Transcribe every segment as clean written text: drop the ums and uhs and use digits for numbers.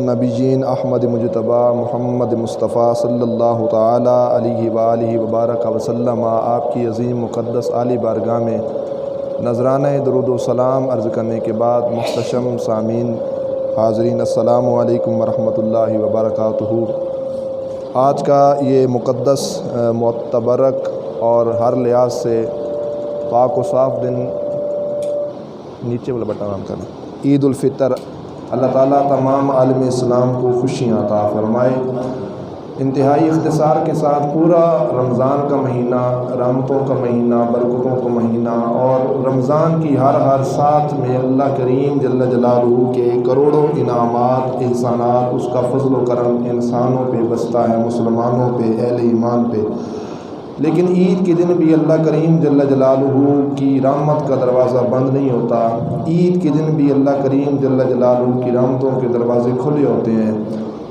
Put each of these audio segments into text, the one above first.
نبیین احمد مجتبی محمد مصطفیٰ صلی اللہ تعالی علیہ وآلہ وبارک وسلم آپ کی عظیم مقدس عالی بارگاہ میں نذرانہ درود و سلام عرض کرنے کے بعد محتشم سامعین حاضرین السلام علیکم ورحمۃ اللہ وبرکاتہ۔ آج کا یہ مقدس معتبرک اور ہر لحاظ سے پاک و صاف دن، نیچے والا بٹن آن کرنا، عید الفطر، اللہ تعالیٰ تمام عالم اسلام کو خوشیاں عطا فرمائے۔ انتہائی اختصار کے ساتھ پورا رمضان کا مہینہ، رحمتوں کا مہینہ، برکتوں کا مہینہ، اور رمضان کی ہر ساتھ میں اللہ کریم جل جلالہ کے کروڑوں انعامات، احسانات، اس کا فضل و کرم انسانوں پہ بستا ہے، مسلمانوں پہ، اہل ایمان پہ۔ لیکن عید کے دن بھی اللہ کریم جل جلالہ کی رحمت کا دروازہ بند نہیں ہوتا۔ عید کے دن بھی اللہ کریم جل جلالہ کی رحمتوں کے دروازے کھلے ہوتے ہیں،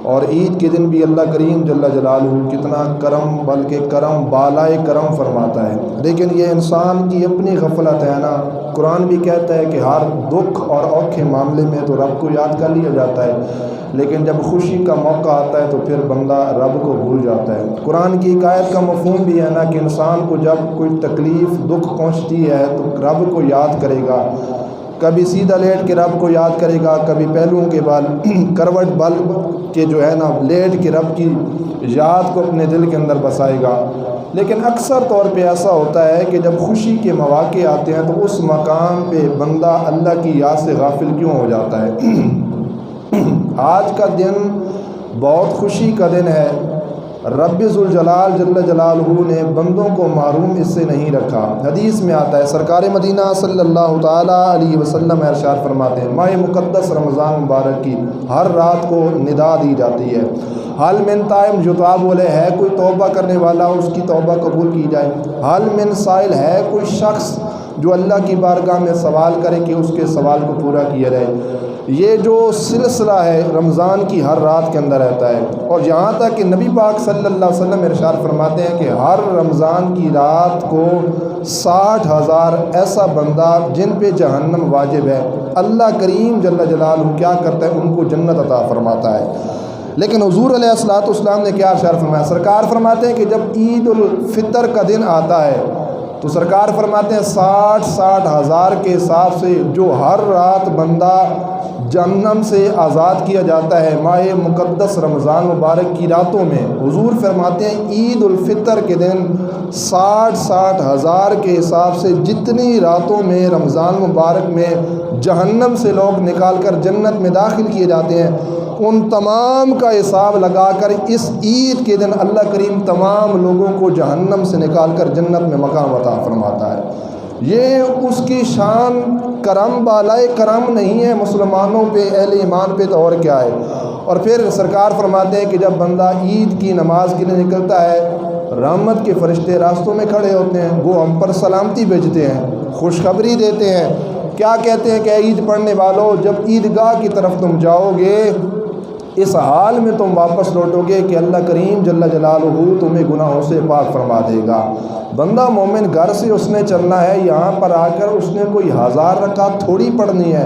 اور عید کے دن بھی اللہ کریم جل جلالہ کتنا کرم، بلکہ کرم بالائے کرم فرماتا ہے۔ لیکن یہ انسان کی اپنی غفلت ہے نا۔ قرآن بھی کہتا ہے کہ ہر دکھ اور اوکھے معاملے میں تو رب کو یاد کر لیا جاتا ہے، لیکن جب خوشی کا موقع آتا ہے تو پھر بندہ رب کو بھول جاتا ہے۔ قرآن کی ایک آیت کا مفہوم بھی ہے نا کہ انسان کو جب کوئی تکلیف، دکھ پہنچتی ہے تو رب کو یاد کرے گا، کبھی سیدھا لیٹ کے رب کو یاد کرے گا، کبھی پہلوؤں کے بال کروٹ بل کے جو ہے نا لیٹ کے رب کی یاد کو اپنے دل کے اندر بسائے گا۔ لیکن اکثر طور پہ ایسا ہوتا ہے کہ جب خوشی کے مواقع آتے ہیں تو اس مقام پہ بندہ اللہ کی یاد سے غافل کیوں ہو جاتا ہے؟ آج کا دن بہت خوشی کا دن ہے۔ رب ذوالجلال جل جلالہ نے بندوں کو محروم اس سے نہیں رکھا۔ حدیث میں آتا ہے، سرکار مدینہ صلی اللہ تعالی علیہ وسلم ارشاد فرماتے ہیں، ماہ مقدس رمضان مبارک کی ہر رات کو ندا دی جاتی ہے، حل من تائب یتاب بولے، ہے کوئی توبہ کرنے والا اس کی توبہ قبول کی جائے، حل من سائل، ہے کوئی شخص جو اللہ کی بارگاہ میں سوال کرے کہ اس کے سوال کو پورا کیا جائے۔ یہ جو سلسلہ ہے رمضان کی ہر رات کے اندر رہتا ہے، اور یہاں تک کہ نبی پاک صلی اللہ علیہ وسلم ارشاد فرماتے ہیں کہ ہر رمضان کی رات کو 60,000 ایسا بندہ جن پہ جہنم واجب ہے، اللہ کریم جل جلالہ کیا کرتا ہے؟ ان کو جنت عطا فرماتا ہے۔ لیکن حضور علیہ الصلوۃ والسلام نے کیا ارشاد فرمایا؟ سرکار فرماتے ہیں کہ جب عید الفطر کا دن آتا ہے تو سرکار فرماتے ہیں 60,000 کے حساب سے جو ہر رات بندہ جہنم سے آزاد کیا جاتا ہے ماہ مقدس رمضان مبارک کی راتوں میں، حضور فرماتے ہیں عید الفطر کے دن 60,000 کے حساب سے جتنی راتوں میں رمضان مبارک میں جہنم سے لوگ نکال کر جنت میں داخل کیے جاتے ہیں، ان تمام کا حساب لگا کر اس عید کے دن اللہ کریم تمام لوگوں کو جہنم سے نکال کر جنت میں مقام عطا فرماتا ہے۔ یہ اس کی شان کرم بالائے کرم نہیں ہے مسلمانوں پہ، اہل ایمان پہ، تو اور کیا ہے؟ اور پھر سرکار فرماتے ہیں کہ جب بندہ عید کی نماز کے لیے نکلتا ہے، رحمت کے فرشتے راستوں میں کھڑے ہوتے ہیں، وہ ہم پر سلامتی بھیجتے ہیں، خوشخبری دیتے ہیں، کیا کہتے ہیں کہ عید پڑھنے والوں، جب عیدگاہ کی طرف تم جاؤ گے اس حال میں تم واپس لوٹو گے کہ اللہ کریم جل جلالہ تمہیں گناہوں سے پاک فرما دے گا۔ بندہ مومن گھر سے اس نے چلنا ہے، یہاں پر آ کر اس نے کوئی 1000 رکعت تھوڑی پڑھنی ہے،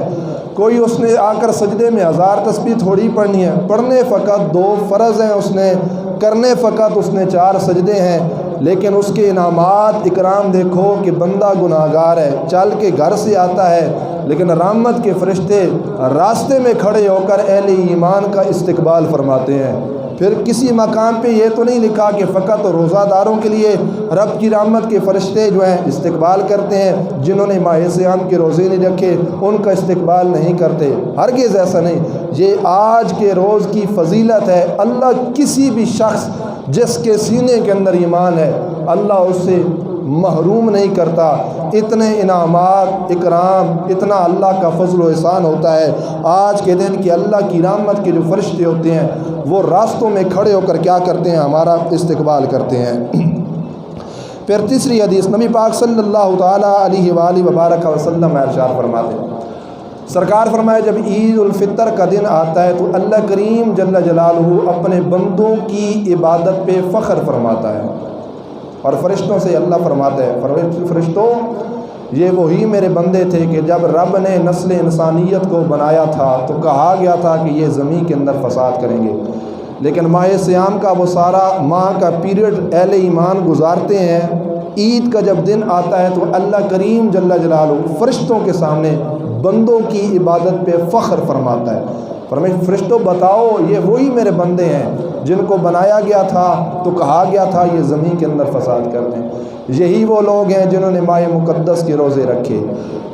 کوئی اس نے آ کر سجدے میں 1000 تسبیح تھوڑی پڑھنی ہے، پڑھنے فقط 2 فرض ہیں، اس نے کرنے فقط اس نے 4 سجدے ہیں، لیکن اس کے انعامات اکرام دیکھو کہ بندہ گناہگار ہے، چل کے گھر سے آتا ہے، لیکن رحمت کے فرشتے راستے میں کھڑے ہو کر اہل ایمان کا استقبال فرماتے ہیں۔ پھر کسی مقام پہ یہ تو نہیں لکھا کہ فقط روزہ داروں کے لیے رب کی رحمت کے فرشتے جو ہیں استقبال کرتے ہیں، جنہوں نے ماہ صیام کے روزے نہیں رکھے ان کا استقبال نہیں کرتے، ہرگز ایسا نہیں۔ یہ آج کے روز کی فضیلت ہے۔ اللہ کسی بھی شخص جس کے سینے کے اندر ایمان ہے اللہ اس سے محروم نہیں کرتا۔ اتنے انعامات، اکرام، اتنا اللہ کا فضل و احسان ہوتا ہے آج کے دن کہ اللہ کی رحمت کے جو فرشتے ہوتے ہیں وہ راستوں میں کھڑے ہو کر کیا کرتے ہیں؟ ہمارا استقبال کرتے ہیں۔ پھر تیسری حدیث، نبی پاک صلی اللہ تعالی علیہ وآلہ وبارک وسلم ارشاد فرماتے ہیں، سرکار فرمائے جب عید الفطر کا دن آتا ہے تو اللہ کریم جل جلالہ اپنے بندوں کی عبادت پہ فخر فرماتا ہے، اور فرشتوں سے اللہ فرماتا ہے، فرشتوں یہ وہی میرے بندے تھے کہ جب رب نے نسل انسانیت کو بنایا تھا تو کہا گیا تھا کہ یہ زمین کے اندر فساد کریں گے، لیکن ماہ سیام کا وہ سارا ماہ کا پیریڈ اہل ایمان گزارتے ہیں۔ عید کا جب دن آتا ہے تو اللہ کریم جل جلالہ فرشتوں کے سامنے بندوں کی عبادت پہ فخر فرماتا ہے، فرمائے فرشتوں بتاؤ یہ وہی میرے بندے ہیں جن کو بنایا گیا تھا تو کہا گیا تھا یہ زمین کے اندر فساد کرتے ہیں۔ یہی وہ لوگ ہیں جنہوں نے ماہ مقدس کے روزے رکھے،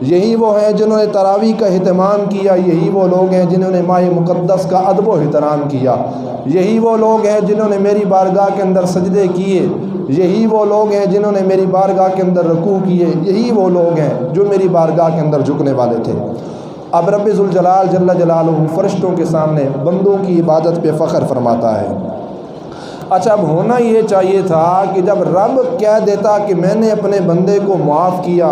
یہی وہ ہیں جنہوں نے تراویح کا اہتمام کیا، یہی وہ لوگ ہیں جنہوں نے ماہ مقدس کا ادب و احترام کیا، یہی وہ لوگ ہیں جنہوں نے میری بارگاہ کے اندر سجدے کیے، یہی وہ لوگ ہیں جنہوں نے میری بارگاہ کے اندر رکوع کیے، یہی وہ لوگ ہیں جو میری بارگاہ کے اندر جھکنے والے تھے۔ اب رب ذوالجلال جل جلالہ فرشتوں کے سامنے بندوں کی عبادت پہ فخر فرماتا ہے۔ اچھا اب ہونا یہ چاہیے تھا کہ جب رب کہہ دیتا کہ میں نے اپنے بندے کو معاف کیا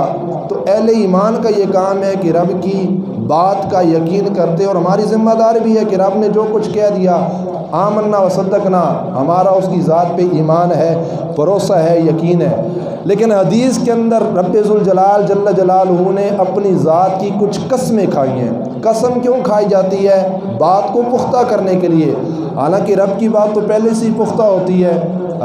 تو اہل ایمان کا یہ کام ہے کہ رب کی بات کا یقین کرتے، اور ہماری ذمہ داری بھی ہے کہ رب نے جو کچھ کہہ دیا آمنا و صدقنا، ہمارا اس کی ذات پہ ایمان ہے، بھروسہ ہے، یقین ہے۔ لیکن حدیث کے اندر رب ذوالجلال جل جلالہ نے اپنی ذات کی کچھ قسمیں کھائی ہیں۔ قسم کیوں کھائی جاتی ہے؟ بات کو پختہ کرنے کے لیے، حالانکہ رب کی بات تو پہلے سے ہی پختہ ہوتی ہے،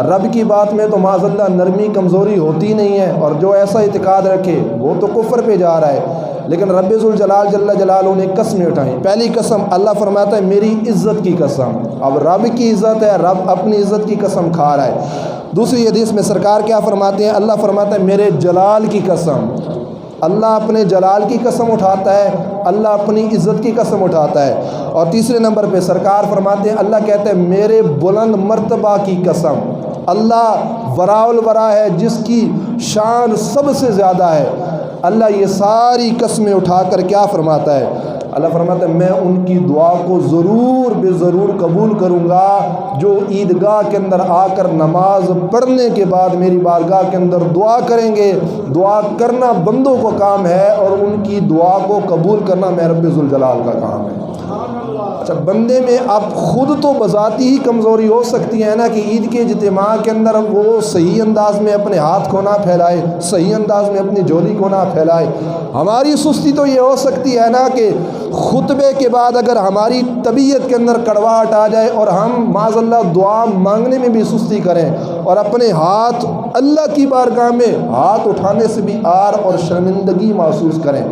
رب کی بات میں تو معاذ اللہ نرمی کمزوری ہوتی نہیں ہے، اور جو ایسا اعتقاد رکھے وہ تو کفر پہ جا رہا ہے۔ لیکن رب ذوالجلال جل جلالہ نے قسمیں اٹھائیں۔ پہلی قسم اللہ فرماتا ہے میری عزت کی قسم، اب رب کی عزت ہے، رب اپنی عزت کی قسم کھا رہا ہے۔ دوسری حدیث میں سرکار کیا فرماتے ہیں؟ اللہ فرماتا ہے میرے جلال کی قسم، اللہ اپنے جلال کی قسم اٹھاتا ہے، اللہ اپنی عزت کی قسم اٹھاتا ہے۔ اور تیسرے نمبر پہ سرکار فرماتے ہیں اللہ کہتے ہیں میرے بلند مرتبہ کی قسم، اللہ وراء الورا ہے جس کی شان سب سے زیادہ ہے، اللہ یہ ساری قسمیں اٹھا کر کیا فرماتا ہے؟ اللہ فرماتا ہے میں ان کی دعا کو ضرور بے ضرور قبول کروں گا جو عیدگاہ کے اندر آ کر نماز پڑھنے کے بعد میری بارگاہ کے اندر دعا کریں گے۔ دعا کرنا بندوں کو کام ہے اور ان کی دعا کو قبول کرنا میں رب ذوالجلال کا کام ہے۔ اچھا بندے میں اب خود تو بذاتی ہی کمزوری ہو سکتی ہے نا کہ عید کے اجتماع کے اندر وہ صحیح انداز میں اپنے ہاتھ کو نہ پھیلائے، صحیح انداز میں اپنی جھولی کو نہ پھیلائے۔ ہماری سستی تو یہ ہو سکتی ہے نا کہ خطبے کے بعد اگر ہماری طبیعت کے اندر کڑواہٹ آ جائے اور ہم معاذ اللہ دعا مانگنے میں بھی سستی کریں اور اپنے ہاتھ اللہ کی بارگاہ میں ہاتھ اٹھانے سے بھی آر اور شرمندگی محسوس کریں۔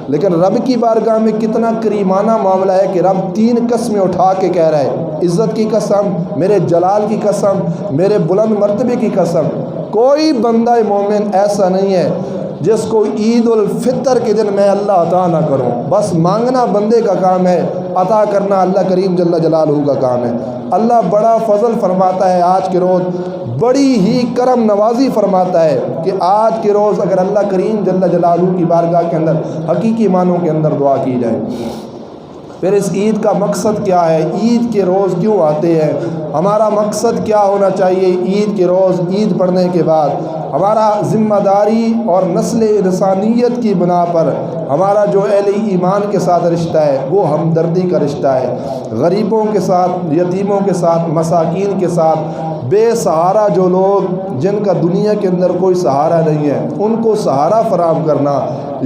لیکن رب کی بارگاہ میں کتنا کریمانہ معاملہ ہے کہ رب تین قسمیں اٹھا کے کہہ رہا ہے، عزت کی قسم، میرے جلال کی قسم، میرے بلند مرتبے کی قسم۔ کوئی بندہ مومن ایسا نہیں ہے جس کو عید الفطر کے دن میں اللہ عطا نہ کروں، بس مانگنا بندے کا کام ہے، عطا کرنا اللہ کریم جل جلالہ کا کام ہے۔ اللہ بڑا فضل فرماتا ہے آج کے روز، بڑی ہی کرم نوازی فرماتا ہے کہ آج کے روز اگر اللہ کریم جل جلالہ کی بارگاہ کے اندر حقیقی معنوں کے اندر دعا کی جائے۔ پھر اس عید کا مقصد کیا ہے؟ عید کے روز کیوں آتے ہیں؟ ہمارا مقصد کیا ہونا چاہیے عید کے روز؟ عید پڑھنے کے بعد ہمارا ذمہ داری اور نسل انسانیت کی بنا پر ہمارا جو اہل ایمان کے ساتھ رشتہ ہے وہ ہمدردی کا رشتہ ہے، غریبوں کے ساتھ، یتیموں کے ساتھ، مساکین کے ساتھ، بے سہارا جو لوگ جن کا دنیا کے اندر کوئی سہارا نہیں ہے ان کو سہارا فراہم کرنا،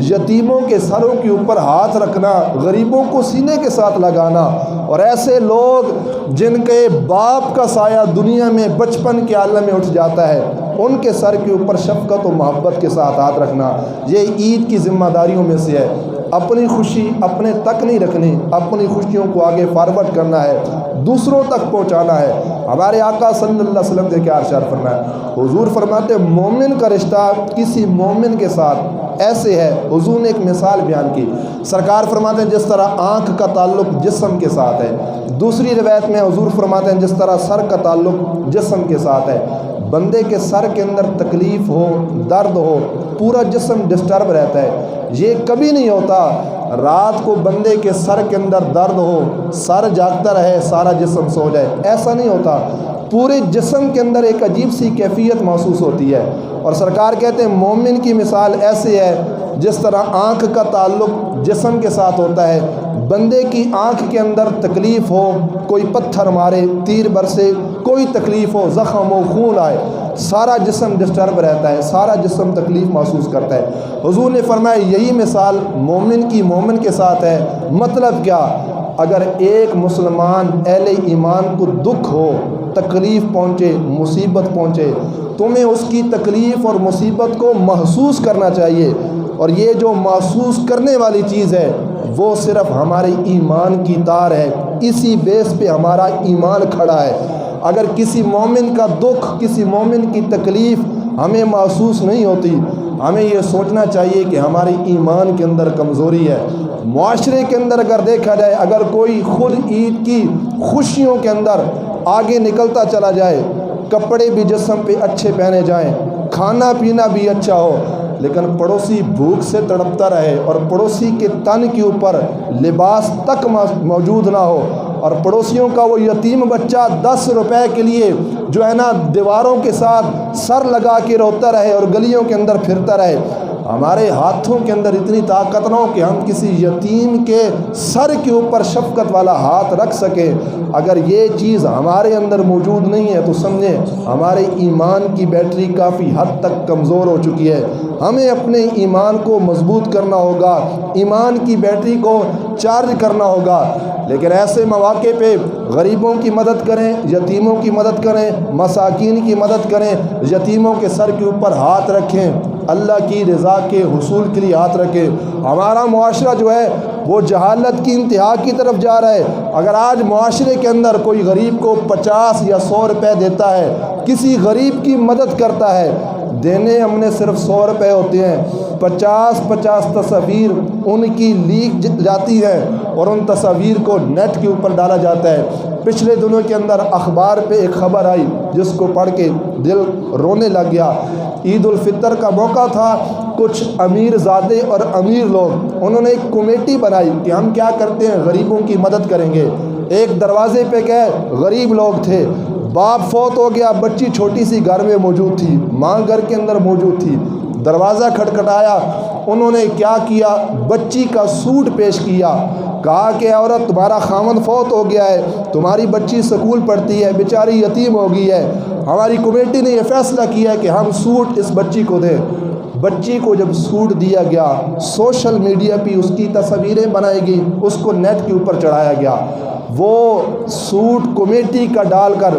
یتیموں کے سروں کے اوپر ہاتھ رکھنا، غریبوں کو سینے کے ساتھ لگانا، اور ایسے لوگ جن کے باپ کا سایہ دنیا میں بچپن کے عالم میں اٹھ جاتا ہے ان کے سر کے اوپر شفقت و محبت کے ساتھ ہاتھ رکھنا، یہ عید کی ذمہ داریوں میں سے ہے۔ اپنی خوشی اپنے تک نہیں رکھنی، اپنی خوشیوں کو آگے فارورڈ کرنا ہے، دوسروں تک پہنچانا ہے۔ ہمارے آقا صلی اللہ علیہ وسلم سے کیا ارشاد فرمایا؟ حضور فرماتے مومن کا رشتہ کسی مومن کے ساتھ ایسے ہے، حضور نے ایک مثال بیان کی، سرکار فرماتے ہیں جس طرح آنکھ کا تعلق جسم کے ساتھ ہے، دوسری روایت میں حضور فرماتے ہیں جس طرح سر کا تعلق جسم کے ساتھ ہے۔ بندے کے سر کے اندر تکلیف ہو، درد ہو، پورا جسم ڈسٹرب رہتا ہے۔ یہ کبھی نہیں ہوتا رات کو بندے کے سر کے اندر درد ہو، سر جاگتا رہے، سارا جسم سو جائے، ایسا نہیں ہوتا۔ پورے جسم کے اندر ایک عجیب سی کیفیت محسوس ہوتی ہے، اور سرکار کہتے ہیں مومن کی مثال ایسے ہے جس طرح آنکھ کا تعلق جسم کے ساتھ ہوتا ہے، بندے کی آنکھ کے اندر تکلیف ہو، کوئی پتھر مارے، تیر برسے، کوئی تکلیف ہو، زخم ہو، خون آئے، سارا جسم ڈسٹرب رہتا ہے، سارا جسم تکلیف محسوس کرتا ہے۔ حضور نے فرمایا یہی مثال مومن کی مومن کے ساتھ ہے۔ مطلب کیا؟ اگر ایک مسلمان اہل ایمان کو دکھ ہو، تکلیف پہنچے، مصیبت پہنچے، تمہیں اس کی تکلیف اور مصیبت کو محسوس کرنا چاہیے، اور یہ جو محسوس کرنے والی چیز ہے وہ صرف ہمارے ایمان کی تار ہے، اسی بیس پہ ہمارا ایمان کھڑا ہے۔ اگر کسی مومن کا دکھ، کسی مومن کی تکلیف ہمیں محسوس نہیں ہوتی، ہمیں یہ سوچنا چاہیے کہ ہمارے ایمان کے اندر کمزوری ہے۔ معاشرے کے اندر اگر دیکھا جائے، اگر کوئی خود عید کی خوشیوں کے اندر آگے نکلتا چلا جائے، کپڑے بھی جسم پہ اچھے پہنے جائیں، کھانا پینا بھی اچھا ہو، لیکن پڑوسی بھوک سے تڑپتا رہے اور پڑوسی کے تن کے اوپر لباس تک موجود نہ ہو، اور پڑوسیوں کا وہ یتیم بچہ 10 روپے کے لیے جو ہے نا دیواروں کے ساتھ سر لگا کے روتا رہے اور گلیوں کے اندر پھرتا رہے، ہمارے ہاتھوں کے اندر اتنی طاقت نہ ہو کہ ہم کسی یتیم کے سر کے اوپر شفقت والا ہاتھ رکھ سکیں۔ اگر یہ چیز ہمارے اندر موجود نہیں ہے تو سمجھیں ہمارے ایمان کی بیٹری کافی حد تک کمزور ہو چکی ہے۔ ہمیں اپنے ایمان کو مضبوط کرنا ہوگا، ایمان کی بیٹری کو چارج کرنا ہوگا۔ لیکن ایسے مواقع پہ غریبوں کی مدد کریں، یتیموں کی مدد کریں، مساکین کی مدد کریں، یتیموں کے سر کے اوپر ہاتھ رکھیں، اللہ کی رضا کے حصول کے لیے ہاتھ رکھیں۔ ہمارا معاشرہ جو ہے وہ جہالت کی انتہا کی طرف جا رہا ہے۔ اگر آج معاشرے کے اندر کوئی غریب کو 50 یا 100 روپے دیتا ہے، کسی غریب کی مدد کرتا ہے، دینے ہم نے صرف 100 روپے ہوتے ہیں، 50 تصاویر ان کی لیک جاتی ہیں اور ان تصاویر کو نیٹ کے اوپر ڈالا جاتا ہے۔ پچھلے دنوں کے اندر اخبار پہ ایک خبر آئی جس کو پڑھ کے دل رونے لگ گیا۔ عید الفطر کا موقع تھا، کچھ امیر زادے اور امیر لوگ انہوں نے ایک کمیٹی بنائی کہ ہم کیا کرتے ہیں، غریبوں کی مدد کریں گے۔ ایک دروازے پہ گئے، غریب لوگ تھے، باپ فوت ہو گیا، بچی چھوٹی سی گھر میں موجود تھی، ماں گھر کے اندر موجود تھی، دروازہ کھٹکھٹایا، انہوں نے کیا کیا، بچی کا سوٹ پیش کیا، کہا کہ عورت تمہارا خاوند فوت ہو گیا ہے، تمہاری بچی سکول پڑھتی ہے، بیچاری یتیم ہو گئی ہے، ہماری کمیٹی نے یہ فیصلہ کیا ہے کہ ہم سوٹ اس بچی کو دیں۔ بچی کو جب سوٹ دیا گیا، سوشل میڈیا پہ اس کی تصویریں بنائی گئی، اس کو نیٹ کے اوپر چڑھایا گیا۔ وہ سوٹ کمیٹی کا ڈال کر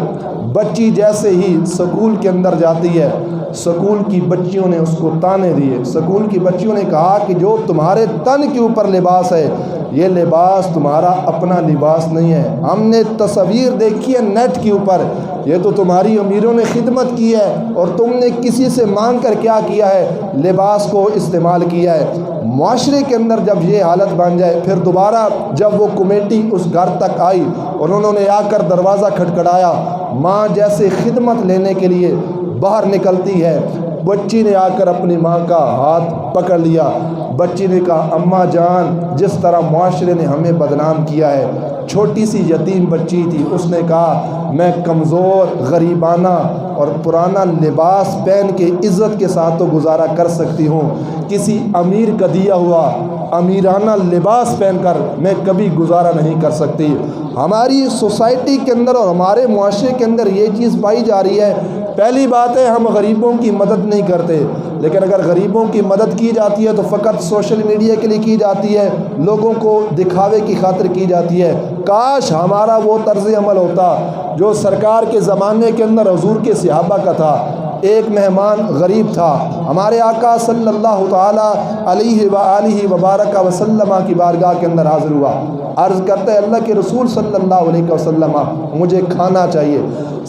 بچی جیسے ہی سکول کے اندر جاتی ہے، سکول کی بچیوں نے اس کو تانے دیے، سکول کی بچیوں نے کہا کہ جو تمہارے تن کے اوپر لباس ہے، یہ لباس تمہارا اپنا لباس نہیں ہے، ہم نے تصویر دیکھی ہے نیٹ کے اوپر، یہ تو تمہاری امیروں نے خدمت کی ہے اور تم نے کسی سے مانگ کر کیا کیا ہے، لباس کو استعمال کیا ہے۔ معاشرے کے اندر جب یہ حالت بن جائے، پھر دوبارہ جب وہ کمیٹی اس گھر تک آئی اور انہوں نے آ کر دروازہ کھٹکھٹایا، ماں جیسے خدمت لینے کے لیے باہر نکلتی ہے، بچی نے آ کر اپنی ماں کا ہاتھ پکڑ لیا، بچی نے کہا اماں جان، جس طرح معاشرے نے ہمیں بدنام کیا ہے، چھوٹی سی یتیم بچی تھی، اس نے کہا میں کمزور، غریبانہ اور پرانا لباس پہن کے عزت کے ساتھ تو گزارا کر سکتی ہوں، کسی امیر کا دیا ہوا امیرانہ لباس پہن کر میں کبھی گزارا نہیں کر سکتی۔ ہماری سوسائٹی کے اندر اور ہمارے معاشرے کے اندر یہ چیز پائی جا رہی ہے۔ پہلی بات ہے ہم غریبوں کی مدد نہیں کرتے، لیکن اگر غریبوں کی مدد کی جاتی ہے تو فقط سوشل میڈیا کے لیے کی جاتی ہے، لوگوں کو دکھاوے کی خاطر کی جاتی ہے۔ کاش ہمارا وہ طرز عمل ہوتا جو سرکار کے زمانے کے اندر حضور کے صحابہ کا تھا۔ ایک مہمان غریب تھا، ہمارے آقا صلی اللہ تعالیٰ علیہ وآلہ وبارک وسلم کی بارگاہ کے اندر حاضر ہوا، عرض کرتے اللہ کے رسول صلی اللہ علیہ وسلم مجھے کھانا چاہیے۔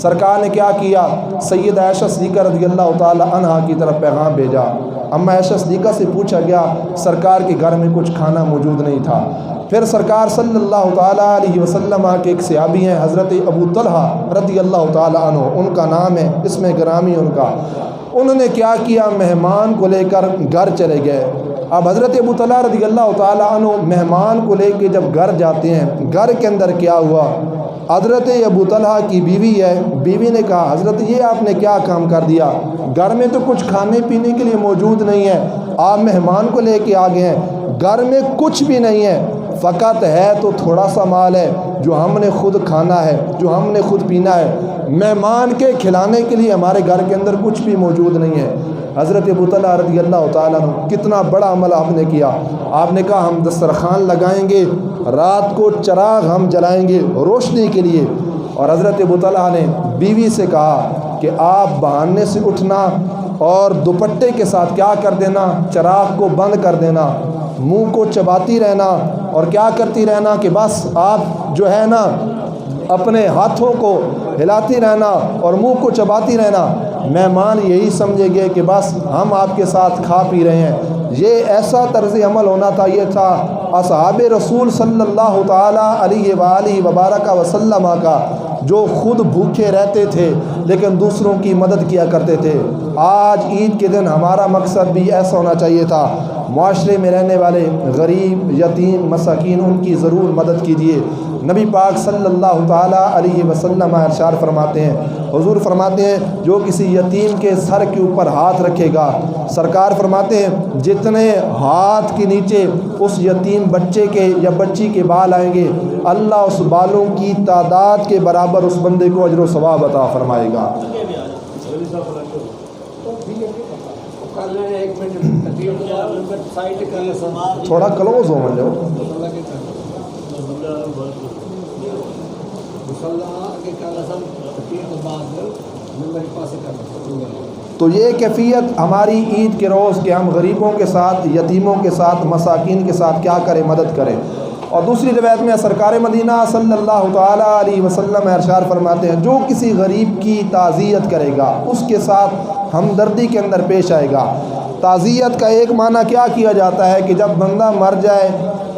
سرکار نے کیا کیا، سید عائشہ صدیقہ رضی اللہ تعالیٰ عنہا کی طرف پیغام بھیجا۔ اما عائشہ صدیقہ سے پوچھا گیا، سرکار کے گھر میں کچھ کھانا موجود نہیں تھا۔ پھر سرکار صلی اللہ تعالیٰ علیہ وسلم کے ایک صحابی ہیں حضرت ابو طلحہ رضی اللہ تعالیٰ عنہ، ان کا نام ہے، اسم گرامی ان کا، انہوں نے کیا کیا، مہمان کو لے کر گھر چلے گئے۔ اب حضرت ابو طلحہ رضی اللہ تعالیٰ عنہ مہمان کو لے کے جب گھر جاتے ہیں، گھر کے اندر کیا ہوا، حضرت ابو طلحہ کی بیوی ہے، بیوی نے کہا حضرت یہ آپ نے کیا کام کر دیا، گھر میں تو کچھ کھانے پینے کے لیے موجود نہیں ہے، آپ مہمان کو لے کے آ گئے ہیں، گھر میں کچھ بھی نہیں ہے، فقط ہے تو تھوڑا سا مال ہے جو ہم نے خود کھانا ہے، جو ہم نے خود پینا ہے، مہمان کے کھلانے کے لیے ہمارے گھر کے اندر کچھ بھی موجود نہیں ہے۔ حضرت ابو طلحہ رضی اللہ تعالیٰ عنہ کتنا بڑا عمل آپ نے کیا، آپ نے کہا ہم دسترخوان لگائیں گے، رات کو چراغ ہم جلائیں گے روشنی کے لیے، اور حضرت ابو طلحہ نے بیوی سے کہا کہ آپ بہانے سے اٹھنا اور دوپٹے کے ساتھ کیا کر دینا، چراغ کو بند کر دینا، منہ کو چباتی رہنا اور کیا کرتی رہنا کہ بس آپ جو ہے نا اپنے ہاتھوں کو ہلاتی رہنا اور منہ کو چباتی رہنا، مہمان یہی سمجھیں گے کہ بس ہم آپ کے ساتھ کھا پی رہے ہیں۔ یہ ایسا طرز عمل ہونا تھا، یہ تھا اصحاب رسول صلی اللہ تعالیٰ علیہ وآلہ وبارک وسلم کا، جو خود بھوکے رہتے تھے لیکن دوسروں کی مدد کیا کرتے تھے۔ آج عید کے دن ہمارا مقصد بھی ایسا ہونا چاہیے تھا، معاشرے میں رہنے والے غریب، یتیم، مساکین، ان کی ضرور مدد کیجیے۔ نبی پاک صلی اللہ تعالیٰ علیہ وسلم ارشاد فرماتے ہیں، حضور فرماتے ہیں جو کسی یتیم کے سر کے اوپر ہاتھ رکھے گا، سرکار فرماتے ہیں جتنے ہاتھ کے نیچے اس یتیم بچے کے یا بچی کے بال آئیں گے، اللہ اس بالوں کی تعداد کے برابر اس بندے کو اجر و ثواب عطا فرمائے گا۔ تھوڑا کلوز ہو من جاؤ۔ تو یہ کیفیت ہماری عید کے روز کہ ہم غریبوں کے ساتھ، یتیموں کے ساتھ، مساکین کے ساتھ کیا کریں، مدد کریں۔ اور دوسری روایت میں سرکار مدینہ صلی اللہ تعالیٰ علیہ وسلم ارشاد فرماتے ہیں جو کسی غریب کی تعزیت کرے گا اس کے ساتھ ہمدردی کے اندر پیش آئے گا۔ تعزیت کا ایک معنی کیا کیا جاتا ہے کہ جب بندہ مر جائے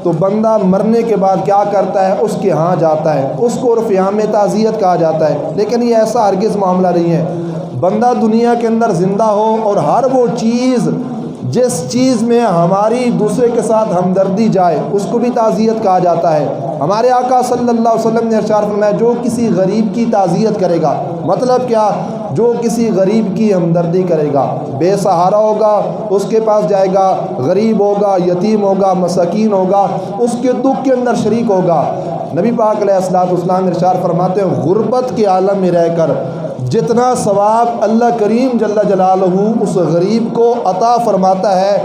تو بندہ مرنے کے بعد کیا کرتا ہے، اس کے ہاں جاتا ہے، اس کو عرف عام میں تعزیت کہا جاتا ہے، لیکن یہ ایسا ہرگز معاملہ نہیں ہے۔ بندہ دنیا کے اندر زندہ ہو اور ہر وہ چیز جس چیز میں ہماری دوسرے کے ساتھ ہمدردی جائے اس کو بھی تعزیت کہا جاتا ہے۔ ہمارے آقا صلی اللہ علیہ وسلم نے ارشاد فرمایا جو کسی غریب کی تعزیت کرے گا، مطلب کیا، جو کسی غریب کی ہمدردی کرے گا، بے سہارا ہوگا اس کے پاس جائے گا، غریب ہوگا، یتیم ہوگا، مساکین ہوگا، اس کے دکھ کے اندر شریک ہوگا۔ نبی پاک علیہ الصلوۃ والسلام ارشاد فرماتے ہیں غربت کے عالم میں رہ کر جتنا ثواب اللہ کریم جل جلالہ اس غریب کو عطا فرماتا ہے،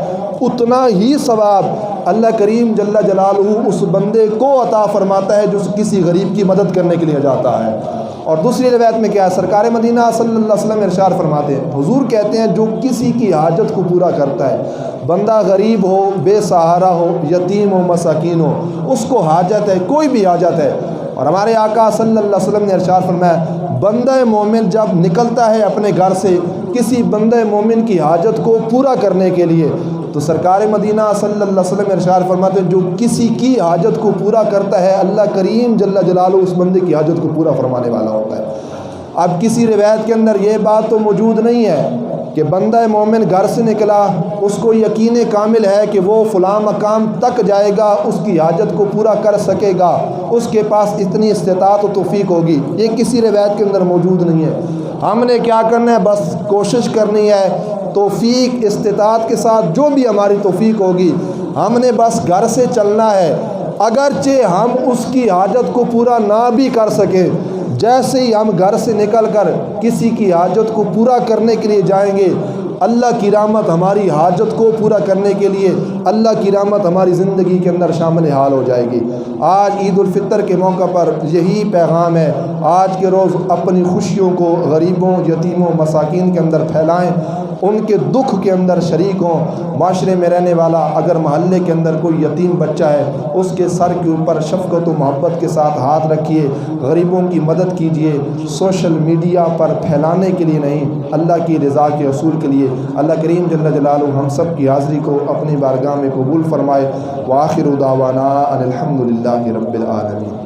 اتنا ہی ثواب اللہ کریم جل جلالہ اس بندے کو عطا فرماتا ہے جو کسی غریب کی مدد کرنے کے لیے جاتا ہے۔ اور دوسری روایت میں کیا ہے، سرکار مدینہ صلی اللہ علیہ وسلم ارشاد فرماتے ہیں، حضور کہتے ہیں جو کسی کی حاجت کو پورا کرتا ہے، بندہ غریب ہو، بے سہارا ہو، یتیم ہو، مساکین ہو، اس کو حاجت ہے، کوئی بھی حاجت ہے۔ اور ہمارے آقا صلی اللہ علیہ وسلم نے ارشاد فرمایا بندہ مومن جب نکلتا ہے اپنے گھر سے کسی بندہ مومن کی حاجت کو پورا کرنے کے لیے، تو سرکار مدینہ صلی اللہ علیہ وسلم ارشاد فرماتے ہیں جو کسی کی حاجت کو پورا کرتا ہے اللہ کریم جل جلالہ اس بندے کی حاجت کو پورا فرمانے والا ہوتا ہے۔ اب کسی روایت کے اندر یہ بات تو موجود نہیں ہے کہ بندہ مومن گھر سے نکلا، اس کو یقین کامل ہے کہ وہ فلاں مقام تک جائے گا، اس کی حاجت کو پورا کر سکے گا، اس کے پاس اتنی استطاعت و توفیق ہوگی، یہ کسی روایت کے اندر موجود نہیں ہے۔ ہم نے کیا کرنا ہے، بس کوشش کرنی ہے، توفیق استطاعت کے ساتھ جو بھی ہماری توفیق ہوگی ہم نے بس گھر سے چلنا ہے، اگرچہ ہم اس کی حاجت کو پورا نہ بھی کر سکیں، جیسے ہی ہم گھر سے نکل کر کسی کی حاجت کو پورا کرنے کے لیے جائیں گے، اللہ کی رحمت ہماری حاجت کو پورا کرنے کے لیے، اللہ کی رحمت ہماری زندگی کے اندر شامل حال ہو جائے گی۔ آج عید الفطر کے موقع پر یہی پیغام ہے، آج کے روز اپنی خوشیوں کو غریبوں، یتیموں، مساکین کے اندر پھیلائیں، ان کے دکھ کے اندر شریک ہوں۔ معاشرے میں رہنے والا اگر محلے کے اندر کوئی یتیم بچہ ہے اس کے سر کے اوپر شفقت و محبت کے ساتھ ہاتھ رکھیے، غریبوں کی مدد کیجیے، سوشل میڈیا پر پھیلانے کے لیے نہیں، اللہ کی رضا کے حصول کے لیے۔ اللہ کریم جل جلالہ ہم سب کی حاضری کو اپنی بارگاہ میں قبول فرمائے۔ وآخر دعوانا ان الحمد للہ رب العالمین۔